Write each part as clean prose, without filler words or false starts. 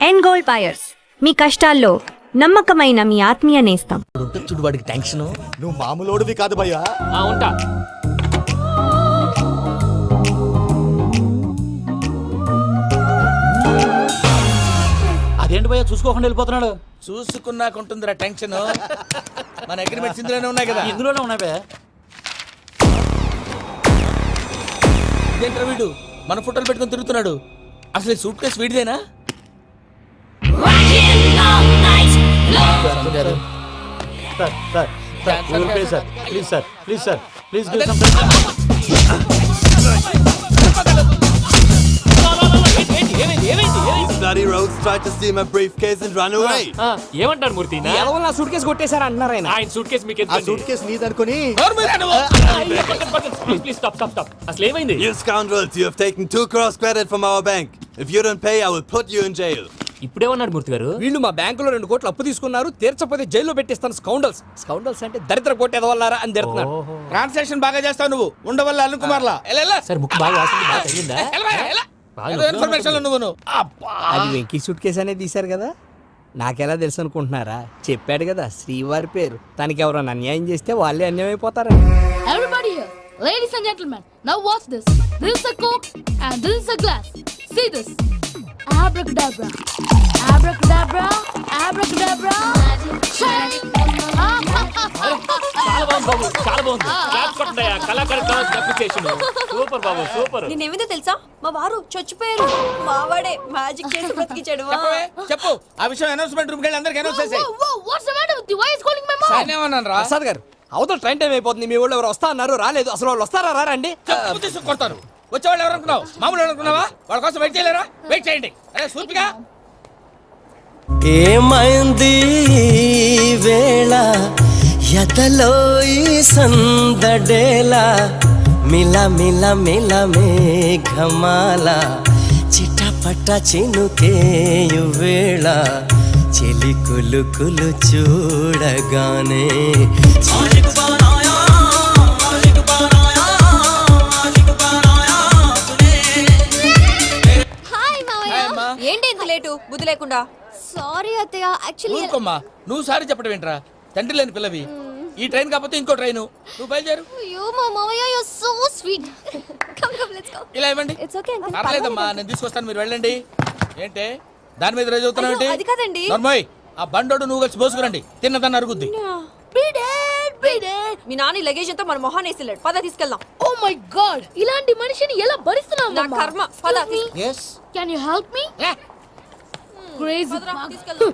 ఎన్ gold buyers, మీ కష్టాల్లో నమ్మకమైన మీ ఆత్మీయ నేస్తం. చూడు వాడికి టెన్షన్. నువ్వు మామూలోడివి కాదు భయ్యా. ఉంటా. అదేంటి భయ్యా చూసుకోకుండా వెళ్ళిపోతున్నాడు? చూసుకున్నాకుంటుందిరా టెన్షన్. మన అగ్రిమెంట్స్ ఇందులోనే ఉన్నాయి కదా. ఇందులోనే ఉన్నాయి భయ్యా. ఇదేంట్రా వీడు మన ఫోటోలు పెట్టుకొని తిరుగుతున్నాడు? అసలు ఈ సూట్ కేసు వీడిదేనా? Bloody rogues tried to steal my briefcase and run away. ఏమంటారు మూర్తి? నా సూట్ కేసు కొట్టేశారు అంటున్నారు ఆయన. ఆయన సూట్ కేసు మీకు ఆ సూట్ కేసు నీదనుకుని. Please stop. అసలు ఏమైంది? You scoundrels, you have taken 2 crores credit from our bank. If you don't pay, I will put you in jail. ఇప్పుడేమన్నాడు మూర్తి గారు? వీళ్ళు మా బ్యాంకులో 2 కోట్లు అప్పు తీసుకున్నారు, తీర్చపోతే జైల్లో పెట్టిస్తాను. స్కౌండల్స్ అంటే దరిద్ర కొట్టేదవల్లారా అని తిడుతున్నారు. ట్రాన్సాక్షన్ బాగా చేస్తావు నువ్వు, ఉండవల్ల అల్లు కుమార్లా. సరే ముక్కు బాగా వాసింది, బాగా తగ్గిందా? అది వెంకీ సూట్ కేసు అనేది తీశారు కదా, నాకెలా తెలుసు అనుకుంటున్నారా? చెప్పాడు కదా శ్రీవారి పేరు. తనకి ఎవరైనా అన్యాయం చేస్తే వాళ్ళే అన్యాయం అయిపోతారు. Everybody here, ladies and gentlemen, now watch this. This is a Coke and this is a glass. See this. Abracadabra, abracadabra, abracadabra. చాలా బాగుంది. క్లాప్స్ కొట్టండియా. కళాకారు అప్రిసియేషన్. సూపర్ బాబు, సూపర్. నేనేమిదో తెలుసా, మా వారు చచ్చిపోయారు. మావాడే మ్యాజిక్ చేసి బ్రతికించాడు. చెప్పు ఆ విషయం. అనౌన్స్మెంట్ రూమ్ కి అందరికి అనౌన్స్ చేసేయ్. What's the matter with you? Why is calling my mom? సానేమన్నానరా? Prasad గారు, అవతల ట్రైన్ టైం అయిపోతుంది. మీ వాళ్ళు ఎవరు వస్తా అన్నారు, రాలేదు. అసలు వాళ్ళు వస్తారా రారా అండి? కొడతారు. వచ్చేవాళ్ళు ఎవరు అనుకున్నావు? మామూలు అనుకున్నావా? వాళ్ళ కోసం వెయిట్ చేయలేరా? వెయిట్ చేయండి. అరే సూపిగా ఏమైంది వేళ ఎదలో ఈ సందడేలా మిల మిల మిల మేఘమాల చిటపట చినుకేయు వేళ చెలి కులు కులు చూడగానే ఏంటి ఇంత లేటు? బుద్ధి లేకుండా. Sorry అత్తయ్య, actually ఊరుకోమ్మా. నువ్వు సారీ చెప్పడం ఏంట్రా? తండ్రి లేని పిల్లవి. ఈ ట్రైన్ కాకపోతే ఇంకో ట్రైన్. నువ్వు బయలుదేరు. అయ్యో మా మామయ్య, you're so sweet. Come, let's go. ఇలా ఇవ్వండి. It's okay uncle. పర్లేదమ్మా, నేను తీసుకొస్తాను, మీరు వెళ్ళండి. ఏంటే దాని మీద రోజు అవుతున్నావు ఏంటి? అది కాదండి. నర్మోయ్, ఆ బండోడు నువ్వు కలిసి పోసుకురండి. తిన్నదాన్ని అరుగుద్ది. Beat it. Me Nani luggage అంతా మన మొహాన్ని వేసిల్లాడు. పద తీసుకెళ్దాం. Oh my god, ఇలాంటి మనిషిని ఎలా భరిస్తున్నావు? నా కర్మ. పద. yes Can you help me? Crazy. తీసుకెళ్దాం.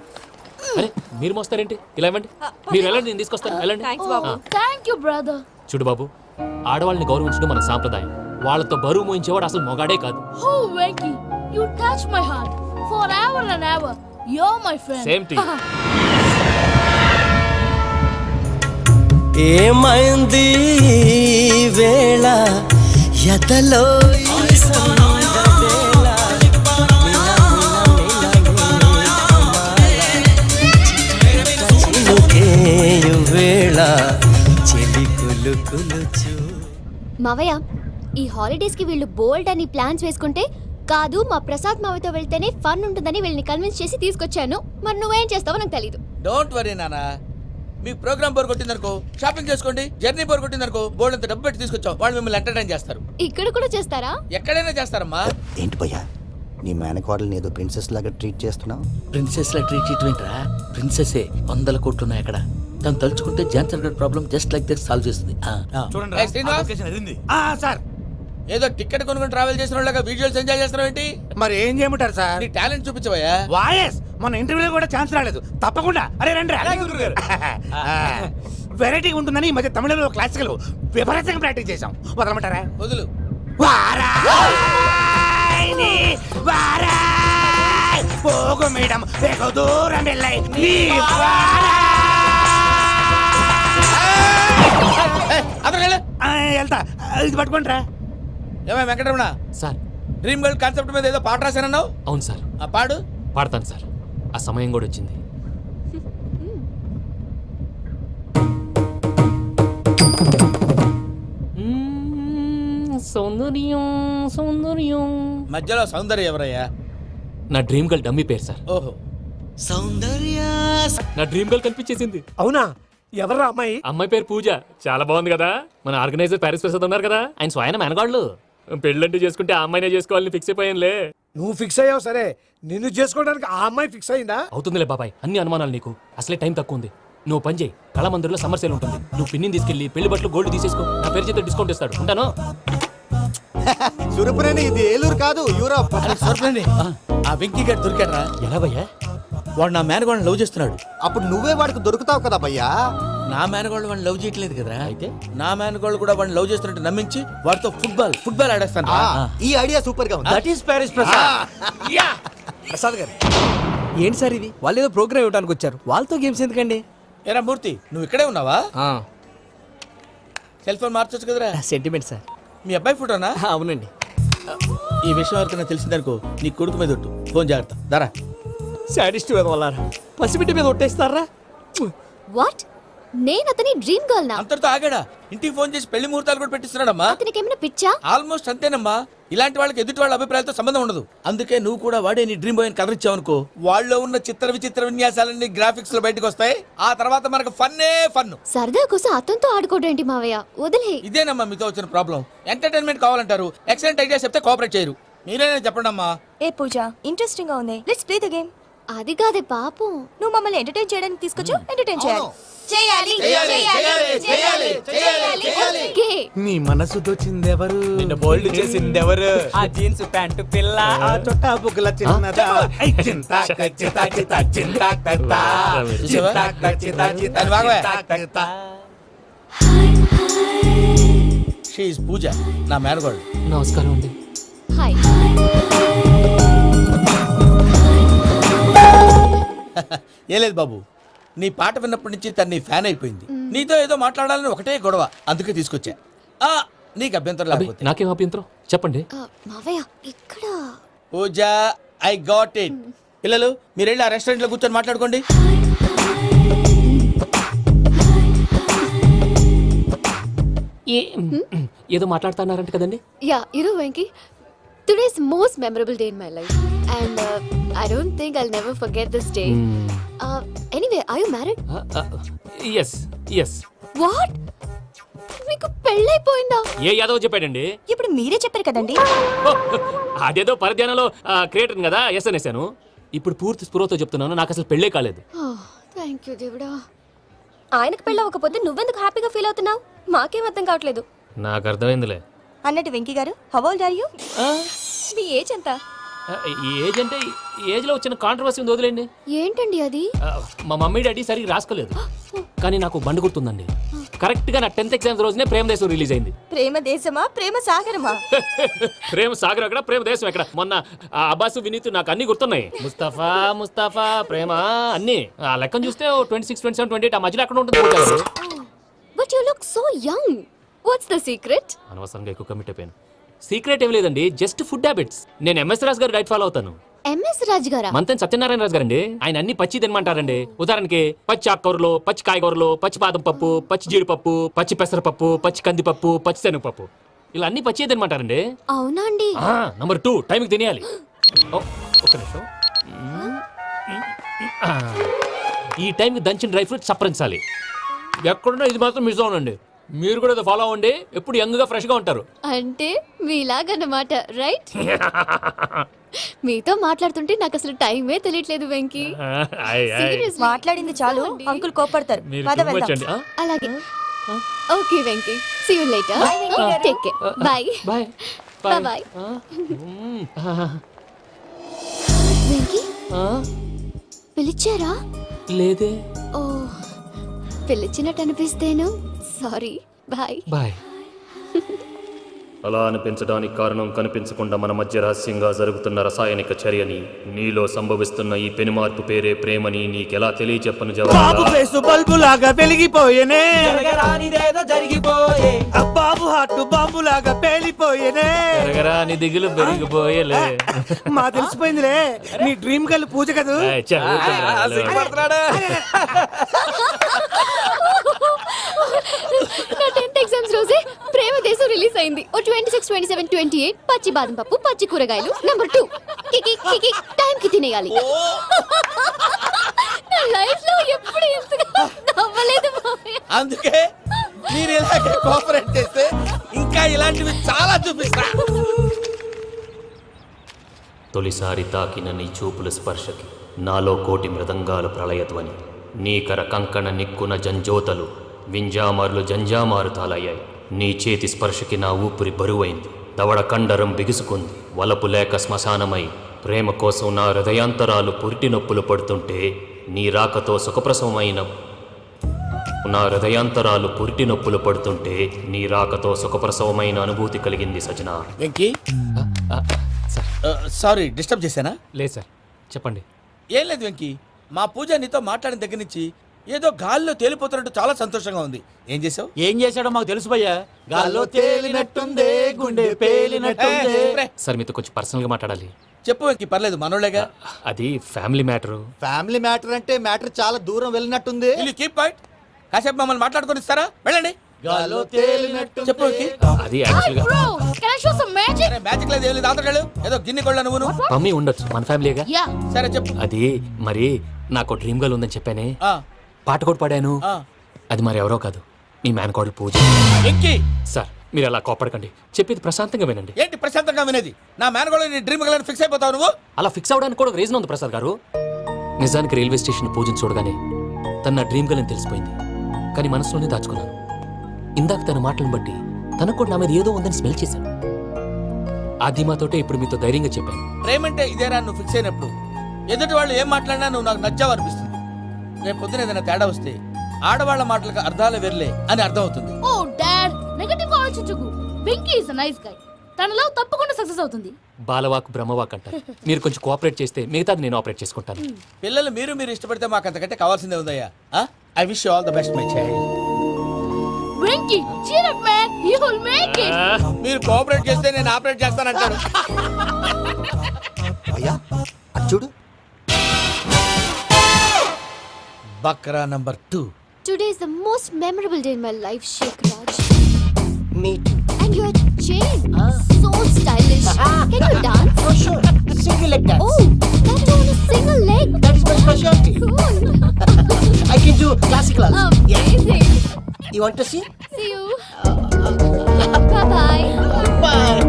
అరే మీరు మోస్తారేంటి? ఇలా ఇవ్వండి. మీరు వెళ్ళండి, నేను తీసుకొస్తాను. వెళ్ళండి. Thanks Babu. Thank you brother. చూడు బాబు, ఆడవాళ్ళని గౌరవించడం మన సాంప్రదాయం. వాళ్ళతో బరువు మోయించేవాడు అసలు మొగాడే కాదు. Oh Venky, you touch my heart forever and ever. You're my friend. Same to you. ఏమైంది వేళ ఎదలో ఈ సందడేల చినుకేయు వేళ చెలి కులు కులు చూ. మావయ్య, ఈ హాలిడేస్ కి వీళ్ళు బోల్డ్ అని ప్లాన్స్ వేసుకుంటే కాదు మా ప్రసాద్ మావయ్యతో వెళ్తేనే ఫన్ ఉంటుందని వీళ్ళని కన్విన్స్ చేసి తీసుకొచ్చాను. మరి నువ్వేం చేస్తావో నాకు తెలీదు. డోంట్ వరీ నానా. మీ ప్రోగ్రామ్ బోర్ కొట్టిందనుకో షాపింగ్ చేసుకోండి. జర్నీ బోర్ కొట్టిందనుకో బోర్డు అంత డబ్బు పెట్టి తీసుకొచ్చాం. వాళ్ళు మిమ్మల్ని ఎంటర్టైన్ చేస్తారు. ఇక్కడ కూడా చేస్తారా? ఎక్కడైనా చేస్తారమ్మా. ఏంటి భయ్యా, నీ మేనకోడల్ని ఏదో ప్రిన్సెస్ లాగా ట్రీట్ చేస్తున్నావు? ప్రిన్సెస్ లా ట్రీట్ చేయటమేంట్రా? ప్రిన్సెసే 100 కోట్లు ఉన్నాయి అక్కడ. తను తలుచుకుంటే జాన్సన్ గడ్ problem just like that solve చేస్తుంది. సార్, ఏదో టికెట్ కొనుక్కొని ట్రావెల్ చేసిన వాళ్ళగా విజువల్స్ ఎంజాయ్ చేస్తున్నావు ఏంటి? మరి ఏం చేయమంటారు సార్? నీ టాలెంట్ చూపించవయ్యా. వాయస్ మన ఇంటర్వ్యూలో కూడా ఛాన్స్ రాలేదు. తప్పకుండా. అరే రండి. వెరైటీ ఉంటుందని ఈ మధ్య తమిళంలో క్లాసికల్ విపరీతంగా ప్రాక్టీస్ చేశాం. వదలమంటారా? వదులు. పోగు మేడం వెగు దూరం వెళ్ళాయి. వెళ్తా, ఇది పట్టుకుంటారా? ఏమై Venkataramana sir, dream girl concept మీద ఏదో పాట రాశానన్నావు? అవును సార్. ఆ పాడు. పాడతాను సార్. ఆ సమయం కూడా వచ్చింది. సౌందర్యం సౌందర్యం. మధ్యలో సౌందర్యం ఎవరయ్యా? నా డ్రీమ్ గర్ల్ డమ్మీ పేరు సార్. ఓహో, సౌందర్య నా డ్రీమ్ గర్ల్ కనిపించేసింది. అవునా? ఎవరా అమ్మాయి? అమ్మాయి పేరు పూజ. చాలా బాగుంది కదా. మన ఆర్గనైజర్ ప్యారిస్ ప్రసాద్ ఉన్నారు కదా, ఆయన స్వయం మెనగాళ్ళు. పెళ్ళంటూ చేసుకుంటే ఆ అమ్మాయినే చేసుకోవాలని ఫిక్స్ అయిపోయానులే. నువ్వు ఫిక్స్ అయ్యావు సరే, నిన్ను చేసుకోవడానికి ఆ అమ్మాయి ఫిక్స్ అయిందా? అవుతుందిలే బాబాయ్, అన్ని అనుమానాలు నీకు. అసలే టైం తక్కువ ఉంది. నువ్వు పని చేయి, కళామందిర్లో సమ్మర్ సేల్ ఉంటుంది. నువ్వు పిన్నిని తీసుకెళ్లి పెళ్లి బట్టలు గోల్డ్ తీసేసుకో. నా పేరు చేత డిస్కౌంట్ ఇస్తాడు. ఉంటాను. సురపురేని ఇది ఏలూరు కాదు, యూరోప్. సరిపోయింది. ఆ వెంకీ గారు దొరికాడరా? ఎలా భయ్యా? వాడు నా మేనగోళ్ళని లవ్ చేస్తున్నాడు. అప్పుడు నువ్వే వాడికి దొరుకుతావు కదా భయ్యా. నా మేనగోళ్ళు వాడిని లవ్ చేయట్లేదు కదరా. అయితే నా మేనగోళ్ళు కూడా వాడిని లవ్ చేస్తున్నట్టు నమ్మించి వాడితో ఫుట్బాల్ ఆడేస్తాను. ఈ ఐడియా సూపర్ గా ఉంది. That is Paris Prasad. Prasad గారు ఏంటి సార్ ఇది? వాళ్ళు ఏదో ప్రోగ్రామ్ ఇవ్వడానికి వచ్చారు, వాళ్ళతో గేమ్స్ ఎందుకండి? ఏరా మూర్తి, నువ్వు ఇక్కడే ఉన్నావా? సెల్ ఫోన్ మార్చొచ్చు కదరా. Sentiment sir. మీ అబ్బాయి ఫోటోనా? అవునండి. ఈ విషయం ఎవరికైనా తెలిసిందనుకో నీ కొడుకు మీద ఒట్టు. ఫోన్ జాగ్రత్త. దారా. సాడిస్ట్ వాళ్ళారా, పసిబిడ్డ మీద ఒట్టేస్తారా? వాట్? నేను అతని డ్రీమ్ గర్ల్ నా? అంతటితో ఆగాడా? ఇంటికి ఫోన్ చేసి పెళ్లి ముహూర్తాలు కూడా పెట్టిస్తున్నాడమ్మా. అతనికి ఏమైనా పిచ్చా? ఆల్మోస్ట్ అంతేనమ్మా. ఇలాంటి వాళ్ళకి ఎదుటి వాళ్ళ అభిప్రాయాలతో సంబంధం ఉండదు. అందుకే నువ్వు కూడా వాడే నీ డ్రీమ్ బాయ్ అని కవర్ ఇచ్చావనుకో, వాళ్ళలో ఉన్న చిత్ర విచిత్ర విన్యాసాలన్నీ గ్రాఫిక్స్ లో బయటకు వస్తాయి. ఆ తర్వాత మనకు ఫన్నే ఫన్. సరదా కోసం అతనితో ఆడుకోవడం ఏంటి మావయ్య? వదిలే. ఇదేనమ్మా మీతో వచ్చిన ప్రాబ్లం. ఎంటర్టైన్మెంట్ కావాలంటారు, ఎక్సలెంట్ ఐడియా చెప్తే కోఆపరేట్ చేయరు. మీరేనా చెప్పండి అమ్మా. ఏ పూజ, ఇంట్రెస్టింగ్ గా ఉంది. Let's play the game. అది కాదే పాపం. నువ్వు మమ్మల్ని ఎంటర్టైన్ చేయడానికి తీసుకొచ్చు, ఎంటర్టైన్ చేయాలి. ఓకే. నీ మనసు దోచిందెవరు? నిన్ను బోల్డ్ చేసిందెవరు? ఆ జీన్స్ ప్యాంటు పిల్ల, ఆ చొట్టా బుగ్గల చిన్నదా. దాని బాగా షీ ఇస్ పూజ, నా మేనగోడు. నమస్కారం అండి. హాయ్. ఏ లేదు బాబు, నీ పాట విన్నప్పటి నుంచి తను నీ ఫ్యాన్ అయిపోయింది. నీతో ఏదో మాట్లాడాలని ఒకటే గొడవ, అందుకే తీసుకొచ్చా. నీకు అభ్యంతరం లేకపోతే. నాకేం అభ్యంతరం చెప్పండి. మావయ్య ఇక్కడ. పూజ, ఐ గాట్ ఇట్. పిల్లలు మీరు వెళ్ళి ఆ రెస్టారెంట్ లో కూర్చొని మాట్లాడుకోండి. ఏదో మాట్లాడుతున్నారంట కదండి. Yeah, Venky, today's most memorable day in my life, and I don't think I'll never forget this day. Anyway, are you married? Yes yes. What? మీకు పెళ్ళైపోయిందా? ఏ యాదవ్ చెప్పాడండి? ఇప్పుడు మీరే చెప్పారు కదండి. అదేదో పరధ్యానంలో క్రియేటర్ కదా ఎస్ అనేసాను. ఇప్పుడు పూర్తి స్పృహతో చెప్తున్నాను, నాకు అసలు పెళ్ళే కాలేదు. థ్యాంక్ యూ దేవుడా. ఆయనకు పెళ్ళి అవ్వకపోతే నువ్వెందుకు హ్యాపీగా ఫీల్ అవుతున్నావు? మాకేం అర్థం కావట్లేదు. నాకు అర్థమైందిలే. అన్నట్టు వెంకీ గారు, హౌ ఓల్డ్ ఆర్ యు? మీ ఏజ్ ఎంత? ఏజ్ అంటే ఏజ్ లో వచ్చిన కాంట్రవర్సీ ఉంది, వదిలేండి. ఏంటండి అది? మా మమ్మీ డాడీ సరిగ్గా రాసుకోలేదు, కానీ నాకు బండి గుర్తుందండి. కరెక్ట్ గా నా 10th ఎగ్జామ్స్ రోజునే ప్రేమ దేశం రిలీజ్ అయింది. ప్రేమ దేశమా, ప్రేమ సాగరమా? ప్రేమ సాగరం ఎక్కడ, ప్రేమ దేశం ఎక్కడ? మొన్న అబ్బాసు వినీత్ నాకు అన్ని గుర్తున్నాయి. ముస్తఫా ముస్తఫా ప్రేమ అన్ని. ఆ లెక్కను చూస్తే 26, 27, 28 ఆ మధ్యలో ఎక్కడ ఉంటుంది. But you look so young. What's the secret? అనవసరంగా ఎక్కువ కమిట్ అయిపోయాను. సీక్రెట్ ఏం లేదండి, జస్ట్ ఫుడ్ హ్యాబిట్స్. నేను ఎంఎస్ రాజు గారు డైట్ ఫాలో అవుతాను. ఎంఎస్ రాజు గారా? మంతెన్ సత్యనారాయణ రాజు గారండి. ఆయన అన్ని పచ్చి తినమంటారండి. ఉదాహరణకి పచ్చి ఆకుకూరలు, పచ్చి కాయగూరలు, పచ్చి బాదం పప్పు, పచ్చి జీడిపప్పు, పచ్చి పెసరపప్పు, పచ్చి కందిపప్పు, పచ్చి శనగపప్పు, ఇలా అన్ని పచ్చి తినమంటారండి. అవునా అండి? నంబర్ 2, టైంకి తినేయాలి. ఒక్క నిమిషం. ఈ టైంకి దంచిన డ్రై ఫ్రూట్స్ సప్పరించాలి. ఎక్కడున్నా ఇది మాత్రం మిస్ అవునండి. మీరు కూడా ఇది ఫాలో అవ్వండి, ఎప్పుడు యంగ్ గా ఫ్రెష్ గా ఉంటారు. అంటే మీలాగన్నమాట, రైట్? మీతో మాట్లాడుతుంటే నాకు అసలు టైమే తెలియట్లేదు వెంకీ. Seriously. మాట్లాడింది చాలు, అంకుల్ కోపడతారు. మీరు పద too much వెళ్దాం. అండి. అలాగే. Okay Venky, see you later. Bye, Venky garu. Take care. Bye. Bye Bye. Venky, పిలిచారా? లేదే. ఓ, పిలిచినట్టు అనిపిస్తేను సారీ. బాయ్. బాయ్. అలా అనిపించడానికి కారణం కనిపించకుండా మన మధ్య రహస్యంగా జరుగుతున్న రసాయనిక చర్యని, నీలో సంభవిస్తున్న ఈ పెనుమార్పు పేరే ప్రేమని నీకెలా తెలియచెప్పను బాబు ఫేసు బల్బు లాగా వెలిగిపోయేనే, జరిగిపోయే బాబు హార్ట్ బాంబు లాగా పేలిపోయేనే. పెరగరా నీ దిగులు పెరిగిపోయేలే. మా తెలిసిపోయిందిలే, నీ డ్రీమ్ గర్ల్ పూజ కదా. నా 10th ఎగ్జామ్స్ రోజే ప్రేమ దేశం రిలీజ్ అయింది. ఓ 26, 27, 28 పచ్చి బాదం పప్పు, పచ్చి కూరగాయలు. నెంబర్ 2 కికి కికి టైం కి తినేయాలి. నా లైఫ్ లో ఎప్పుడు ఇంతగా నవ్వలేదు మామయ్య. అందుకే మీరు ఇలాగే కోఆపరేట్ చేస్తే ఇంకా ఇలాంటివి చాలా చూపిస్తా. తొలిసారి తాకిన నీ చూపుల స్పర్శకి నాలో కోటి మృదంగాలు ప్రళయధ్వని, నీకర కంకణ నిక్కున జంజోతలు వింజామారులు జంజామారు తాలయ్యాయి. నీ చేతి స్పర్శకి నా ఊపిరి బరువైంది, దవడ కండరం బిగుసుకుంది. వలపు లేక శ్మశానమై ప్రేమ కోసం నా హృదయాంతరాలు పురిటి నొప్పులు పడుతుంటే నీ రాకతో సుఖప్రసవమైన నా హృదయాంతరాలు పురిటి నొప్పులు పడుతుంటే నీ రాకతో సుఖప్రసవమైన అనుభూతి కలిగింది సజనా. వెంకీ సారీ డిస్టర్బ్ చేశానా? లేదు సార్, చెప్పండి. ఏం లేదు వెంకీ, మా పూజ నీతో మాట్లాడిన దగ్గర నుంచి ఏదో గాల్లో తేలిపోతున్నట్టు చాలా సంతోషంగా ఉంది. ఏం చేసావు? ఏం చేశాడో మాకు తెలుసు భయ్యా. గాల్లో తేలినట్టుందే, గుండె పేలినట్టుందే. సార్ మీతో కొంచెం పర్సనల్గా మాట్లాడాలి. చెప్పు వెంకీ, పర్లేదు మనోళ్ళేగా. అది ఫ్యామిలీ మ్యాటరు. ఫ్యామిలీ మ్యాటర్ అంటే మ్యాటర్ చాలా దూరం వెళ్ళినట్టుంది. Keep point. కాసేపు మమ్మల్ని మాట్లాడుకొని ఇస్తారా? వెళ్ళండి. గాల్లో తేలినట్టు చెప్పు వెంకీ. అది యాక్చువల్గా Bro, can I show some magic? సరే మ్యాజిక్ లేదు ఏం లేదు, ఆతడాడు ఏదో గిన్నె కొళ్ళ నువ్వు. మమ్మీ ఉండొచ్చు, మన ఫ్యామిలీగా. Yeah. సరే చెప్పు. అది మరి నాకు డ్రీమ్ గర్ల్ ఉందని చెప్పానే, ఆ, పాట కూడా పాడాను. ఆ. అది మరి ఎవరో కాదు, మీ మేనకోడలు పూజ. వెంకీ సార్ మీరు అలా కోపడకండి, చెప్పేది ప్రశాంతంగా వినండి. ఏంటి ప్రశాంతంగా వినేది? నా మేనగోళ్ళు నీ డ్రీమ్ గలని ఫిక్స్ అయిపోతావు నువ్వు. అలా ఫిక్స్ అవడానికి కూడా ఒక రీజన్ ఉంది ప్రసాద్ గారు. నిజానికి రైల్వే స్టేషన్ పూజను చూడగానే తన నా డ్రీమ్ గర్ల్ అని తెలిసిపోయింది, కానీ మనసులోనే దాచుకున్నాను. ఇందాక తన మాటలను బట్టి తనకు కూడా నా మీద ఏదో ఉందని స్మెల్ చేశాను. ఆ ధీమాతోటే ఇప్పుడు మీతో ధైర్యంగా చెప్పాను. ప్రేమంటే ఇదేనా నువ్వు ఫిక్స్ అయినప్పుడు? ఎదుటి వాళ్ళు ఏం మాట్లాడినా నువ్వు నాకు నచ్చావు అనిపిస్తుంది. రేపు పొద్దున ఏదైనా తేడా వస్తే ఆడవాళ్ల మాటలకు అర్థాలు వెర్లే అని అర్థం అవుతుంది. Oh, Dad, negative గా ఆలోచించకు. Venky is a nice guy. తన లవ్ తప్పకుండా సక్సెస్ అవుతుంది. బాలవాక్ బ్రహ్మవాక్ అంటారు. మీరు కొంచెం కోఆపరేట్ చేస్తే మిగతాది నేను ఆపరేట్ చేసుకుంటాను. పిల్లలు మీరు ఇష్టపడితే మాకు అంతకంటే కావాల్సిందే ఉందయ్యా. I wish you all the best my child. Venky, cheer up man, you will make it. మీరు కోఆపరేట్ చేస్తే నేను ఆపరేట్ చేస్తానంటాడు. అయ్యా అది చూడు. Bakra number 2. Today is the most memorable day in my life, Sheikh Raj. Me too. And your chain, so stylish. Can you dance? Oh sure. Single leg dance. Oh, that is on a single leg. That is my specialty. Cool. I can do classical also. Amazing. You want to see? See you. Bye-bye. Bye.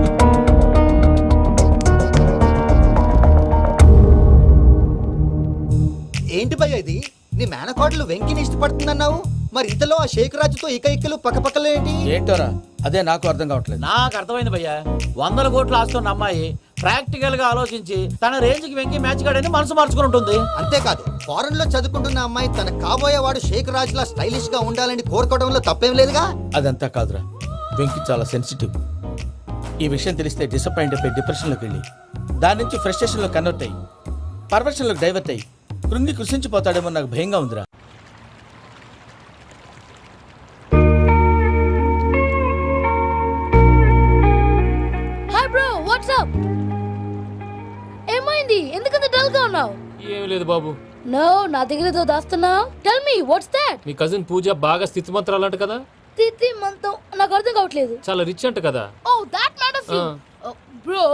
ఏంటి భయ్య ఇది? నీ మేనకోడలు వెంకిని ఇష్టపడుతుందన్నావు, మరి ఇంతలో ఆ షేక్ రాజుతో ఇకలు పక్కపక్కలు ఏంటి? ఏంటోరా అదే నాకు అర్థం కావట్లేదు. నాకు అర్థమైంది భయ్యా. 100 కోట్లు ఆస్తున్న అమ్మాయి ప్రాక్టికల్ గా ఆలోచించి తన రేంజ్ కి వెంకి మ్యాచ్ కాడని మనసు మార్చుకుని ఉంటుంది. అంతేకాదు, ఫారెన్ లో చదువుకుంటున్న అమ్మాయి తన కాబోయేవాడు షేక్ రాజ్ లా స్టైలిష్ గా ఉండాలని కోరుకోవడంలో తప్పేం లేదుగా. అదంతా కాదురా, వెంకి చాలా సెన్సిటివ్. ఈ విషయం తెలిస్తే డిసప్పాయింట్ అయిపోయి డిప్రెషన్లోకి వెళ్ళి దాని నుంచి ఫ్రస్ట్రేషన్లో కన్వర్ట్ అయ్యి పర్వర్షన్లోకి డైవర్ట్ అయ్యి కృంగి కృషించిపోతాడేమో నాకు భయంగా ఉందిరా. Hi bro, what's up? ఏమైంది? ఎందుకంత డల్ గా ఉన్నావు? ఏం లేదు బాబు. No, నా దగ్గర ఏదో దాస్తున్నావు. Tell me, what's that? మీ కజిన్ పూజ బాగా స్థితిమంతరాలు అంట కదా. తిత్తి మంతం నాకు అర్థం కావట్లేదు. చాలా రిచ్ అంట కదా. Oh, that matters you. Bro,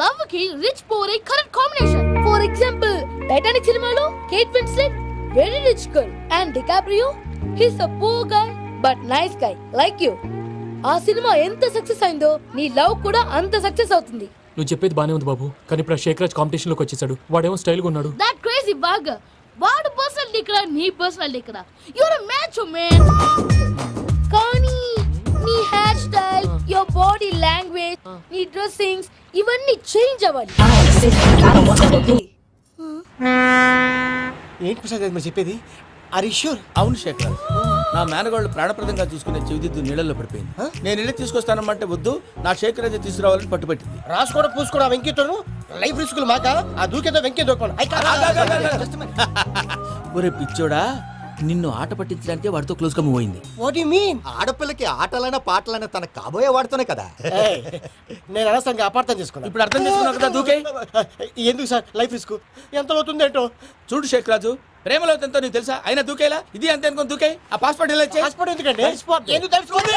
love కి rich poor a correct combination. For example, Titanic సినిమాలో Kate Winslet very rich girl and DiCaprio he's a poor guy but nice guy like you. ఆ cinema ఎంత success అయిందో నీ love కూడా అంత success అవుతుంది. నువ్వు చెప్పేది బానే ఉంది బాబు, కానీ ఇప్పుడు షేక్ రాజ్ కాంపిటీషన్ లోకి వచ్చేసాడు. వాడేమో స్టైల్ గా ఉన్నాడు. That crazy bug. వాడు పర్సనాలిటీ ఇక్కడ, నీ పర్సనాలిటీ ఇక్కడ. You're a macho man. కానీ నీ hair style, your body language, నీ డ్రెస్సింగ్స్ ఇవన్నీ చేంజ్ అవ్వాలి. ఏంటి ప్రసాద్ గారు మీరు చెప్పేది? Are you sure? అవును శేఖర్, నా మేనగోళ్ళు ప్రాణప్రదంగా చూసుకునే చెవిదిద్దు నీళ్ళల్లో పడిపోయింది. నేను ఇల్లు తీసుకొస్తానమ్మంటే వద్దు, నా శేఖర్ అయితే తీసుకురావాలని పట్టుబట్టింది. రాసుకోవడం పూసుకోవడం వెంకీతోను లైఫ్ రిస్కులు మాక ఆ దూకేదో వెంకీ దూకోండి. ఒరే పిచ్చోడా, నిన్ను ఆట పట్టించడానికి వాడితో క్లోజ్ గా మూవ్ అయింది. What you mean? ఆడపిల్లకి ఆటలైనా పాటలైనా తన కాబోయే వాడుతోనే కదా. నేను అనవసరంగా అపార్థం చేసుకున్నాను. ఇప్పుడు అర్థం చేసుకున్నావు కదా, దూకే. ఎందుకు సార్ లైఫ్ రిస్క్ ఎంత అవుతుంది ఏంటో? చూడు శేఖర్ రాజు, ప్రేమలో ఎంతో నీకు తెలుసా? అయినా దూకేలా? ఇది అంతే అనుకుని దూకే. ఆ పాస్పోర్ట్ ఎలా పాస్పోర్ట్ ఎందుకండి? ఎందుకు తెలుసుకోండి?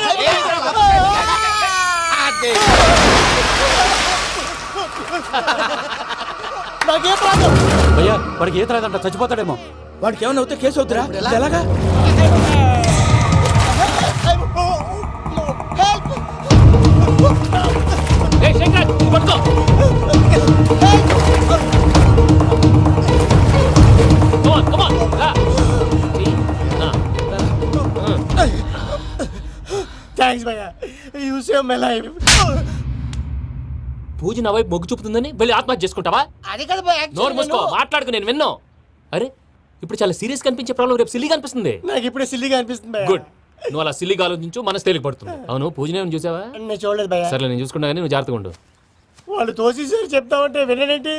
నాకేం ప్రాబ్లం? భయ్యా వాడికి ఈత లేదంట చచ్చిపోతాడేమో. వాడికి ఏమైనా అవుతే కేసు అవుతురా? ఎలా? ఎలాగా? ఏయ్, శంకర్, ఇది పట్టుకో. Come on, come on, రా. థ్యాంక్స్ భయ్యా, యూ సేవ్ మై లైఫ్. పూజ నా వైపు మొగ్గు చూపుతుందని వెళ్ళి ఆత్మహత్య చేసుకుంటావా? అది కదా భయ్యా, నోరు మూసుకో, మాట్లాడుకు, నేను విన్నాను. అరే ఇప్పుడు చాలా సీరియస్ కనిపించే ప్రాబ్లం రేపు సిల్లీగా అనిపిస్తుంది. నాకు ఇప్పుడే సిల్లిగా అనిపిస్తుంది భయ్యా. గుడ్, నువ్వు అలా సిల్లీగా ఆలోచించు, మనసు తేలిక పడుతుంది. అవును, పూజనే చూసావా? నేను చూడలేదు భయ్యా. సర్లే, నేను చూసుకున్నా కానీ నువ్వు జాగ్రత్తగా ఉండు. వాళ్ళు తోసేసారు చెప్తామంటే వినడేంటి?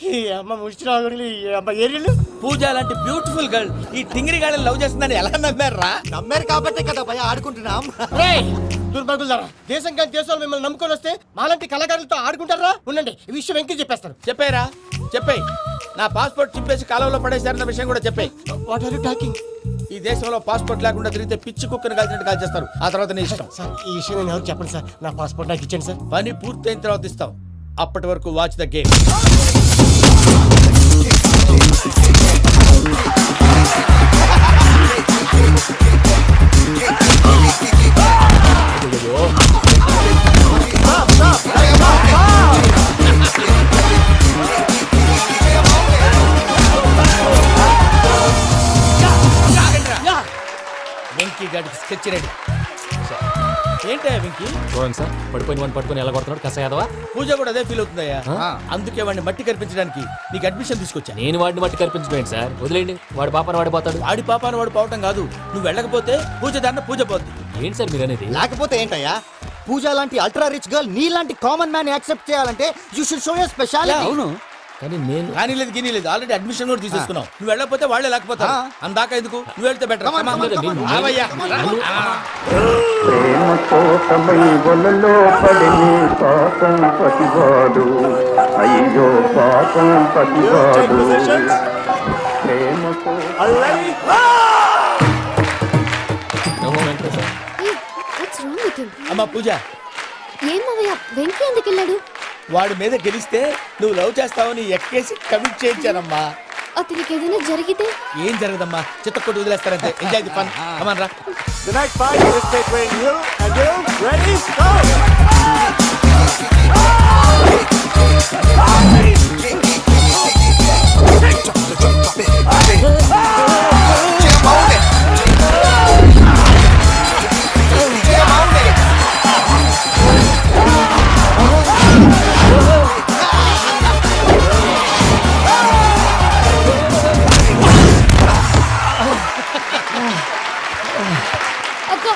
ఈ అమ్మ ముష్టి రాగుడి, ఈ అమ్మ ఏరియలు. పూజ లాంటి బ్యూటిఫుల్ గర్ల్ ఈ టింగిరి గాడిని లవ్ చేస్తుందని ఎలా నమ్మారా? నమ్మారు కాబట్టే కదా భయ ఆడుకుంటున్నాం. దుర్భగులారా, దేశం కానీ దేశాలు మిమ్మల్ని నమ్ముకొని వస్తే మాలాంటి కళాకారులతో ఆడుకుంటారా? ఉండండి, ఈ విషయం వెంకీ చెప్పేస్తాను. చెప్పారా? చెప్పేయ్. నా పాస్పోర్ట్ చింపేసి కాలంలో పడేశారన్న విషయం కూడా చెప్పేయ్. What are you talking? ఈ దేశంలో పాస్పోర్ట్ లేకుండా తిరిగితే పిచ్చి కుక్కను కాల్చినట్టు కాల్చేస్తారు. ఆ తర్వాత నీ ఇష్టం. సార్, ఈ విషయం నేను ఎవరు చెప్పండి సార్. నా పాస్పోర్ట్ నాకు ఇచ్చేయండి సార్. పని పూర్తయిన తర్వాత ఇస్తాం. అప్పటి వరకు వాచ్ ద గేమ్. వెంకీ గాడికి స్కెచ్ రెడీ. ఏంటయ్యా వెంకీ? చూడండి సార్, పడిపోయిన వాడిని పట్టుకొని ఎలా కొడుతున్నాడు కస యాదవా. పూజ కూడా అదే ఫీల్ అవుతుందయ్యా. అందుకే వాడిని మట్టి కనిపించడానికి నీకు అడ్మిషన్ తీసుకొచ్చా. నేను వాడిని మట్టి కనిపించబోయింది సార్, వదిలేండి. వాడి పాపను వాడిపోతాడు. వాడి పాపాను వాడు పోవటం కాదు, నువ్వు వెళ్ళకపోతే పూజ దాన్న పూజ పోద్ది. ఏంటి సార్ మీరు అనేది? లేకపోతే ఏంటయ్యా, పూజ లాంటి అల్ట్రా రిచ్ గర్ల్ నీ లాంటి కామన్ మ్యాన్ యాక్సెప్ట్ చేయాలంటే you should show your speciality. అవును, కానీ నేను కానీ లేదు గిని లేదు, ఆల్రెడీ అడ్మిషన్ కూడా తీసేసుకున్నావు. నువ్వు వెళ్ళకపోతే వాళ్ళే లేకపోతా. అందాక ఎందుకు, నువ్వు వెళ్తే బెటర్. ప్రేమతో సమై వలలో పడిని పాపం పతివాడు, అయ్యో పాపం పతివాడు. ప్రేమతో వాట్స్ రాంగ్ విత్ హిమ్? అమ్మా పూజ, ఏం మావయ్య, వెంకీ ఎందుకు వెళ్ళాడు? వాడి మీద గెలిస్తే నువ్వు లవ్ చేస్తావని ఎక్కేసి కమిట్ చేయించానమ్మా. అతనికి ఏదైనా జరిగితే? ఏం జరగదమ్మా, చిత్తకొట్టు వదిలేస్తారంతే. Enjoy the fun. కమాన్ రా. The next fight is between you and you. Ready? Go! అక్క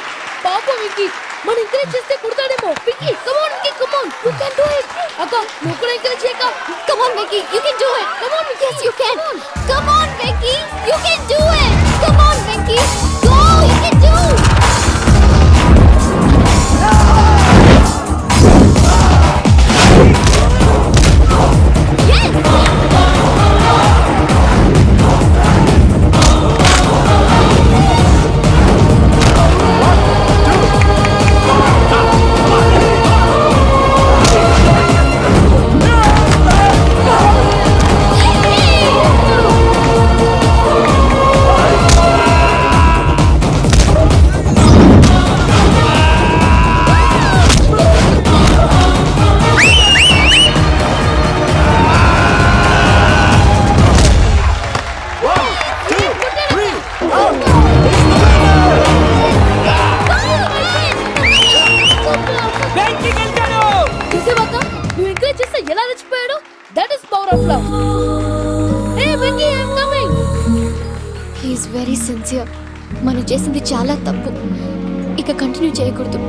పాపం విక్కీ, మన ఎంకరేజ్ చేస్తే కుడతాడేమో. Vicky come on, Vicky come on, you can do it. అక్క నువ్వు కూడా ఎంకరేజ్ చేయక. Come on, Vicky, you can do it. Come on, yes, you can. Come on, Vicky, you can do it. Come on, Vicky, go, you can do. Yes. చూసావక్క, నువ్వు encourage చేస్తే ఎలా రెచ్చిపోయాడు. That is power of love. ఏ Vicky, I am coming. He is very sincere. మనం చేసింది చాలా తప్పు, ఇక కంటిన్యూ చేయకూడదు.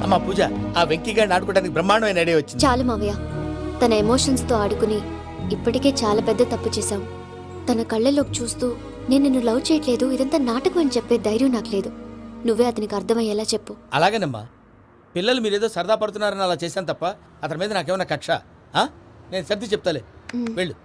అమ్మా పూజ, ఆ వెంకీ గారిని ఆడుకోవడానికి బ్రహ్మాండమైన ఐడియా వచ్చింది. చాలు మావయ్య, తన ఎమోషన్స్తో ఆడుకుని ఇప్పటికే చాలా పెద్ద తప్పు చేశావు. తన కళ్ళలోకి చూస్తూ నేను నిన్ను లవ్ చేయట్లేదు, ఇదంతా నాటకం అని చెప్పే ధైర్యం నాకు లేదు. నువ్వే అతనికి అర్థమయ్యేలా చెప్పు. అలాగేనమ్మా, పిల్లలు మీరేదో సరదా పడుతున్నారని అలా చేశాను తప్ప అతని మీద నాకేమన్నా కక్ష? ఆ? నేను సర్ది చెప్తాలే వెళ్ళు